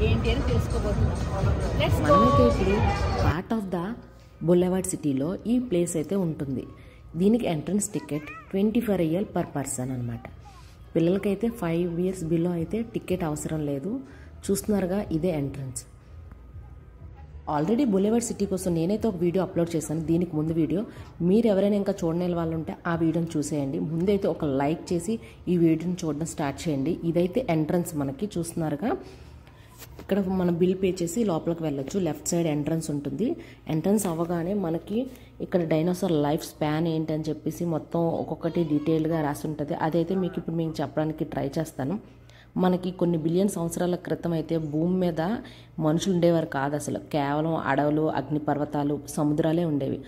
ఏంటి అని తెలుసుకోబోతున్నాం. మనమైతే ఇప్పుడు పార్ట్ ఆఫ్ ద బుల్లెవార్డ్ సిటీలో ఈ ప్లేస్ అయితే ఉంటుంది. దీనికి entrance ticket 24 real per person అనమాట. పిల్లలకైతే 5 years బిలో అయితే టికెట్ అవసరం లేదు. చూస్తున్నారుగా, ఇదే ఎంట్రన్స్. ఆల్రెడీ బుల్లెవార్డ్ సిటీ కోసం నేనైతే ఒక వీడియో అప్లోడ్ చేశాను. దీనికి ముందు వీడియో మీరు ఎవరైనా ఇంకా చూడని వాళ్ళు ఉంటే ఆ వీడియోని చూసేయండి. ముందైతే ఒక లైక్ చేసి ఈ వీడియోని చూడడం స్టార్ట్ చేయండి. ఇదైతే ఎంట్రన్స్ మనకి చూస్తున్నారుగా. ఇక్కడ మనం బిల్ పే చేసి లోపలికి వెళ్ళొచ్చు. లెఫ్ట్ సైడ్ ఎంట్రన్స్ ఉంటుంది. ఎంట్రన్స్ అవ్వగానే మనకి ఇక్కడ డైనోసార్ లైఫ్ స్పాన్ ఏంటని చెప్పేసి మొత్తం ఒక్కొక్కటి డీటెయిల్గా రాసి ఉంటుంది. అదైతే మీకు ఇప్పుడు మేము చెప్పడానికి ట్రై చేస్తాను. మనకి కొన్ని బిలియన్ సంవత్సరాల క్రితం అయితే భూమి మీద మనుషులు ఉండేవారు కాదు అసలు. కేవలం అడవులు, అగ్నిపర్వతాలు, సముద్రాలే ఉండేవి.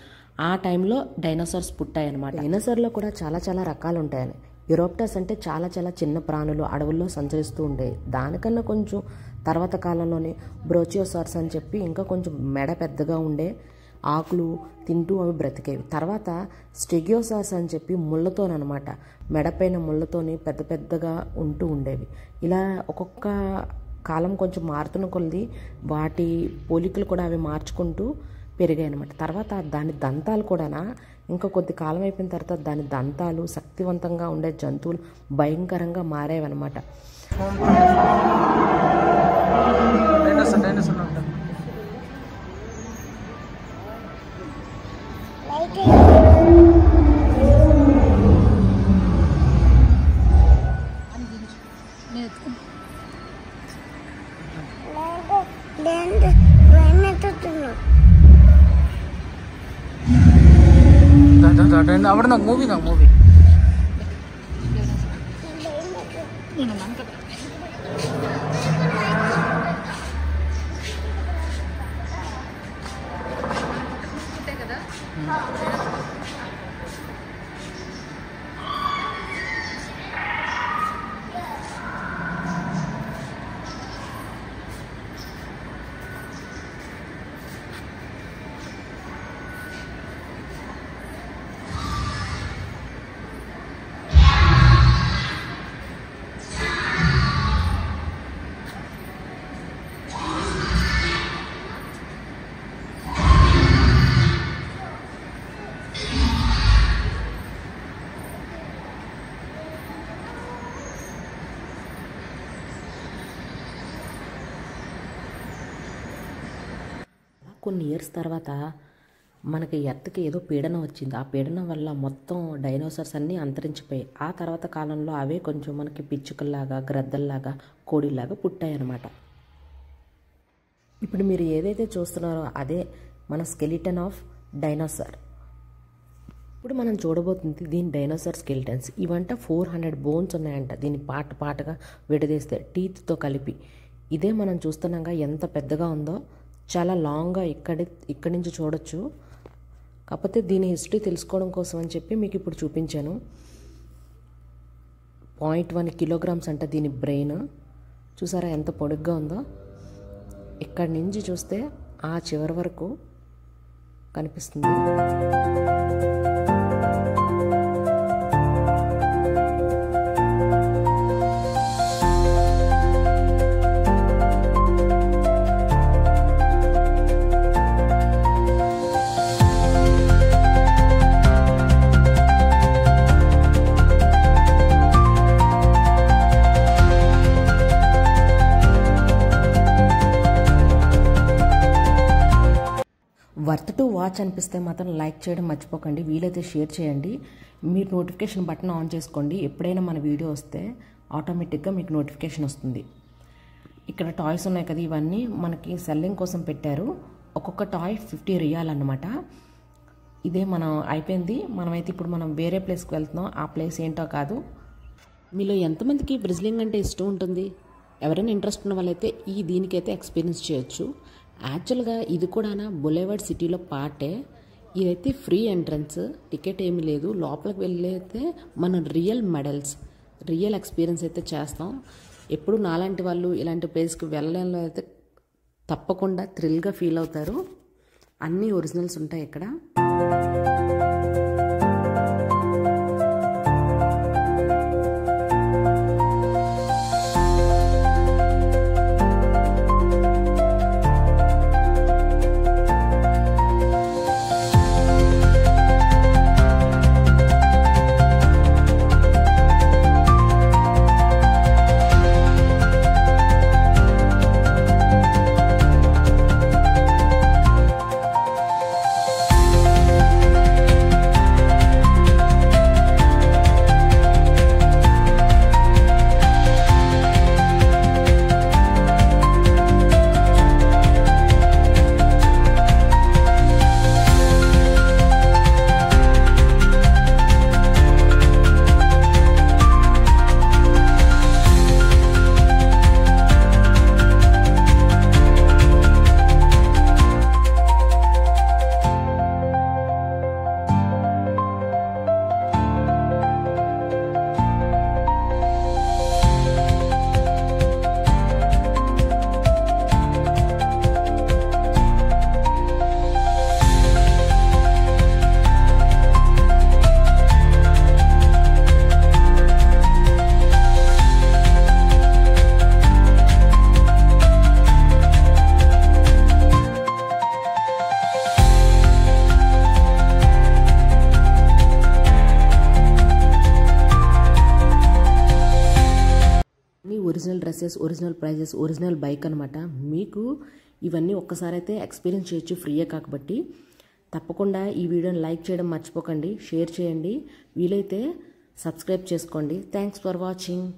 ఆ టైంలో డైనోసార్స్ పుట్టాయి అన్నమాట. డైనోసార్లో కూడా చాలా చాలా రకాలు ఉంటాయని. యూరోప్టస్ అంటే చాలా చాలా చిన్న ప్రాణులు అడవుల్లో సంచరిస్తూ ఉండేవి. దానికన్నా కొంచెం తర్వాత కాలంలోనే బ్రోచియోసార్స్ అని చెప్పి ఇంకా కొంచెం మెడ పెద్దగా ఉండే ఆకులు తింటూ అవి బ్రతికేవి. తర్వాత స్టెగియోసార్స్ అని చెప్పి ముళ్ళతోనమాట, మెడపైన ముళ్ళతోని పెద్ద పెద్దగా ఉంటూ ఉండేవి. ఇలా ఒక్కొక్క కాలం కొంచెం మారుతున్న కొలది వాటి పోలికలు కూడా అవి మార్చుకుంటూ పెరిగాయి అనమాట. తర్వాత దాని దంతాలు కూడా ఇంకా కొద్ది కాలం అయిపోయిన తర్వాత దాని దంతాలు శక్తివంతంగా ఉండే జంతువులు భయంకరంగా మారేవన్నమాట. അവിടെ മൂവി മൂവി కొన్ని ఇయర్స్ తర్వాత మనకి ఎర్త్కి ఏదో పీడనం వచ్చింది. ఆ పీడనం వల్ల మొత్తం డైనోసార్స్ అన్నీ అంతరించిపోయాయి. ఆ తర్వాత కాలంలో అవే కొంచెం మనకి పిచ్చుకల్లాగా, గ్రద్దల్లాగా, కోడిలాగా పుట్టాయి అన్నమాట. ఇప్పుడు మీరు ఏదైతే చూస్తున్నారో అదే మన స్కెలిటన్ ఆఫ్ డైనోసార్. ఇప్పుడు మనం చూడబోతుంది దీని డైనోసార్ స్కెలిటన్స్. ఇవంట 400 బోన్స్ ఉన్నాయంట. దీన్ని పార్ట్ పార్ట్గా విడదీస్తే టీత్తో కలిపి. ఇదే మనం చూస్తున్నాగా ఎంత పెద్దగా ఉందో. చాలా లాంగ్గా ఇక్కడి నుంచి చూడొచ్చు. కాకపోతే దీని హిస్టరీ తెలుసుకోవడం కోసం అని చెప్పి మీకు ఇప్పుడు చూపించాను. 0.1 kilograms అంట దీని బ్రెయిన్. చూసారా ఎంత పొడుగ్గా ఉందో. ఇక్కడి నుంచి చూస్తే ఆ చివరి వరకు కనిపిస్తుంది. వర్త్ టు వాచ్ అనిపిస్తే మాత్రం లైక్ చేయడం మర్చిపోకండి. వీలైతే షేర్ చేయండి. మీరు నోటిఫికేషన్ బటన్ ఆన్ చేసుకోండి. ఎప్పుడైనా మన వీడియో వస్తే ఆటోమేటిక్గా మీకు నోటిఫికేషన్ వస్తుంది. ఇక్కడ టాయ్స్ ఉన్నాయి కదా, ఇవన్నీ మనకి సెల్లింగ్ కోసం పెట్టారు. ఒక్కొక్క టాయ్ 50 రియాల్ అన్నమాట. ఇదే మనం అయిపోయింది. మనమైతే ఇప్పుడు మనం వేరే ప్లేస్కి వెళ్తున్నాం. ఆ ప్లేస్ ఏంటో కాదు. మీలో ఎంతమందికి బ్రెజిలింగ్ అంటే ఇష్టం ఉంటుంది? ఎవరైనా ఇంట్రెస్ట్ ఉన్న వాళ్ళైతే దీనికైతే ఎక్స్పీరియన్స్ చేయొచ్చు. యాక్చువల్గా ఇది కూడా బుల్లెవార్డ్ సిటీలో పార్టే. ఇదైతే ఫ్రీ ఎంట్రన్స్, టికెట్ ఏమీ లేదు. లోపలికి వెళ్ళైతే మనం రియల్ ఎక్స్పీరియన్స్ అయితే చేస్తాం. ఎప్పుడు నాలాంటి వాళ్ళు ఇలాంటి ప్లేస్కి వెళ్ళడంలో అయితే తప్పకుండా థ్రిల్గా ఫీల్ అవుతారు. అన్నీ ఒరిజినల్స్ ఉంటాయి ఇక్కడ. ప్రైసెస్, ఒరిజినల్ బైక్ అనమాట. మీకు ఇవన్నీ ఒక్కసారి అయితే ఎక్స్పీరియన్స్ చేయొచ్చు, ఫ్రీయే కాబట్టి. తప్పకుండా ఈ వీడియోని లైక్ చేయడం మర్చిపోకండి, షేర్ చేయండి, వీలైతే సబ్స్క్రైబ్ చేసుకోండి. Thanks for watching.